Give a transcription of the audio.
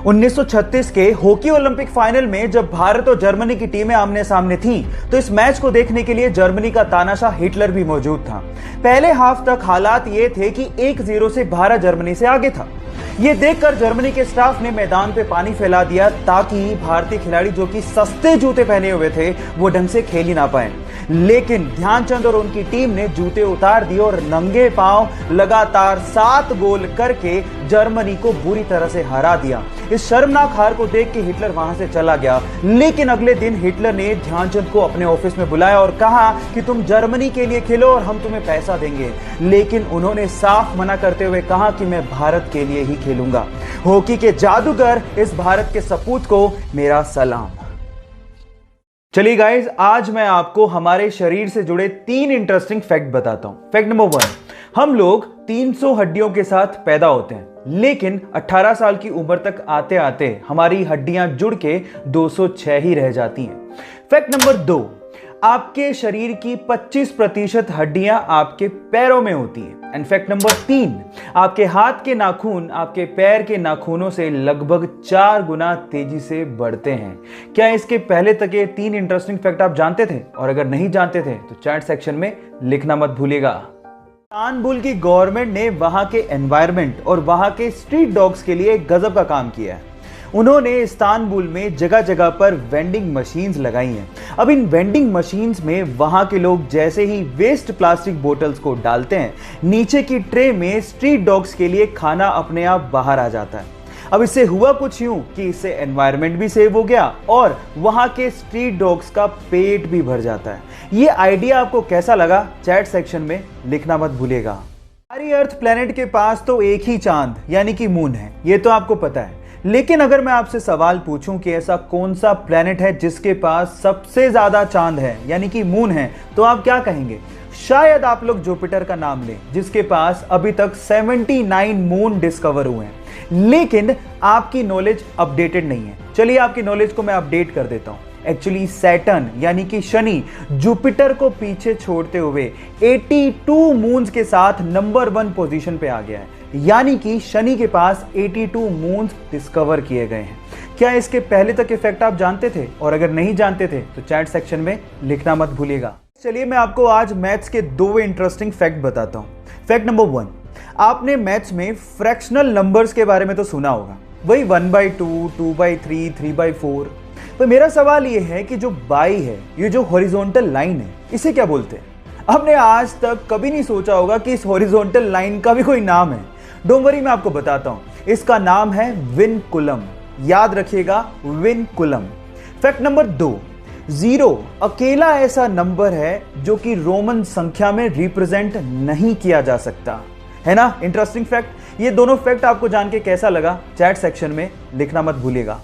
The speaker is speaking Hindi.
1936 के हॉकी ओलंपिक फाइनल में जब भारत और जर्मनी की टीमें आमने सामने थीं, तो इस मैच को देखने के लिए जर्मनी का तानाशाह हिटलर भी मौजूद था। पहले हाफ तक हालात ये थे कि 1-0 से भारत जर्मनी से आगे था। ये देखकर जर्मनी के स्टाफ ने मैदान पे पानी फैला दिया ताकि भारतीय खिलाड़ी जो कि सस्ते जूते पहने हुए थे वो ढंग से खेल ही ना पाए। लेकिन ध्यानचंद और उनकी टीम ने जूते उतार दिए और नंगे पांव लगातार 7 गोल करके जर्मनी को बुरी तरह से हरा दिया। इस शर्मनाक हार को देख के हिटलर वहां से चला गया। लेकिन अगले दिन हिटलर ने ध्यानचंद को अपने ऑफिस में बुलाया और कहा कि तुम जर्मनी के लिए खेलो और हम तुम्हें पैसा देंगे। लेकिन उन्होंने साफ मना करते हुए कहा कि मैं भारत के लिए ही खेलूंगा। हॉकी के जादूगर इस भारत के सपूत को मेरा सलाम। चलिए गाइस, आज मैं आपको हमारे शरीर से जुड़े 3 इंटरेस्टिंग फैक्ट बताता हूं। फैक्ट नंबर 1, हम लोग 300 हड्डियों के साथ पैदा होते हैं, लेकिन 18 साल की उम्र तक आते आते हमारी हड्डियां जुड़ के 206 ही रह जाती हैं। फैक्ट नंबर 2, आपके शरीर की 25% हड्डियां आपके पैरों में होती हैं। एंड फैक्ट नंबर 3, आपके हाथ के नाखून आपके पैर के नाखूनों से लगभग 4 गुना तेजी से बढ़ते हैं। क्या इसके पहले तक ये 3 इंटरेस्टिंग फैक्ट आप जानते थे? और अगर नहीं जानते थे तो चैट सेक्शन में लिखना मत भूलिएगा। इस्तांबुल की गवर्नमेंट ने वहां के एनवायरनमेंट और वहां के स्ट्रीट डॉग्स के लिए गजब का काम किया है। उन्होंने इस्तांबुल में जगह जगह पर वेंडिंग मशीन्स लगाई हैं। अब इन वेंडिंग मशीन्स में वहां के लोग जैसे ही वेस्ट प्लास्टिक बोतल्स को डालते हैं, नीचे की ट्रे में स्ट्रीट डॉग्स के लिए खाना अपने आप बाहर आ जाता है। अब इससे हुआ कुछ यूं कि इससे एनवायरनमेंट भी सेव हो गया और वहां के स्ट्रीट डॉग्स का पेट भी भर जाता है। ये आइडिया आपको कैसा लगा? चैट सेक्शन में लिखना मत भूलिएगा। हमारी अर्थ प्लेनेट के पास तो एक ही चांद यानी कि मून है, ये तो आपको पता है। लेकिन अगर मैं आपसे सवाल पूछूं कि ऐसा कौन सा प्लेनेट है जिसके पास सबसे ज्यादा चांद है यानी कि मून है, तो आप क्या कहेंगे? शायद आप लोग जुपिटर का नाम लें, जिसके पास अभी तक 79 मून डिस्कवर हुए हैं। लेकिन आपकी नॉलेज अपडेटेड नहीं है। चलिए आपकी नॉलेज को मैं अपडेट कर देता हूं। एक्चुअली सैटर्न यानी कि शनि जुपिटर को पीछे छोड़ते हुए 82 मून्स के साथ नंबर 1 पोजीशन पे आ गया है। यानी कि शनि के पास 82 मून्स डिस्कवर किए गए हैं। क्या इसके पहले तक इफेक्ट आप जानते थे? और अगर नहीं जानते थे तो चैट सेक्शन में लिखना मत भूलिएगा। चलिए मैं आपको आज मैथ्स के 2 इंटरेस्टिंग फैक्ट बताता हूं। फैक्ट नंबर 1, आपने मैथ्स में फ्रैक्शनल नंबर्स के बारे में तो सुना होगा, वही 1/2, 2/3, 3/4। तो मेरा सवाल ये है कि जो बाई है, ये जो हॉरिजॉन्टल लाइन है, इसे क्या बोलते हैं? आपने आज तक कभी नहीं सोचा होगा कि इस हॉरिजॉन्टल लाइन का भी कोई नाम है। डोंट वरी, मैं आपको बताता हूं। इसका नाम है विनकुलम। याद रखिएगा, विनकुलम। फैक्ट नंबर 2, 0 अकेला ऐसा नंबर है जो कि रोमन संख्या में रिप्रेजेंट नहीं किया जा सकता। है ना इंटरेस्टिंग फैक्ट? ये दोनों फैक्ट आपको जान के कैसा लगा? चैट सेक्शन में लिखना मत भूलिएगा।